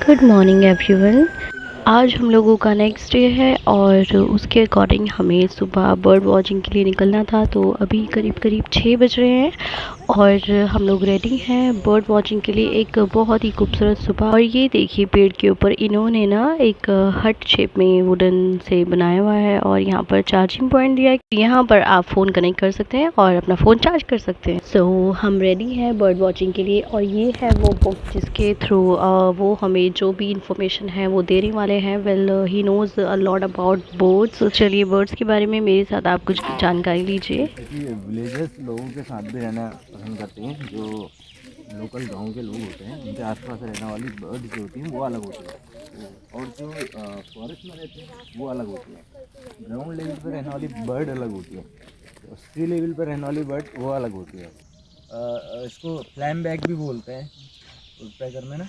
Good morning everyone. आज हम लोगों का नेक्स्ट डे है और उसके अकॉर्डिंग हमें सुबह बर्ड वॉचिंग के लिए निकलना था। तो अभी करीब करीब 6 बज रहे हैं और हम लोग रेडी हैं बर्ड वॉचिंग के लिए। एक बहुत ही खूबसूरत सुबह। और ये देखिए पेड़ के ऊपर इन्होंने ना एक हट शेप में वुडन से बनाया हुआ है और यहाँ पर चार्जिंग पॉइंट दिया है। यहाँ पर आप फ़ोन कनेक्ट कर सकते हैं और अपना फ़ोन चार्ज कर सकते हैं। सो हम रेडी हैं बर्ड वॉचिंग के लिए और ये है वो बुक जिसके थ्रू वो हमें जो भी इंफॉर्मेशन है वो देने वाले हैं। Well he knows a lot about birds. चलिए बर्ड्स के बारे में मेरे साथ आप कुछ जानकारी लीजिए। विलेजेस लोगों के साथ भी रहना पसंद करते हैं। जो लोकल गांव के लोग होते हैं उनके आसपास रहने वाली बर्ड्स जो होती हैं वो अलग होती हैं, और जो फॉरेस्ट में रहते हैं वो अलग होती हैं। ग्राउंड लेवल पर रहने वाली बर्ड अलग होती है, तो सी लेवल पर रहने वाली बर्ड वो अलग होती है। इसको फ्लैम बैक भी बोलते हैं उस पैकर में ना।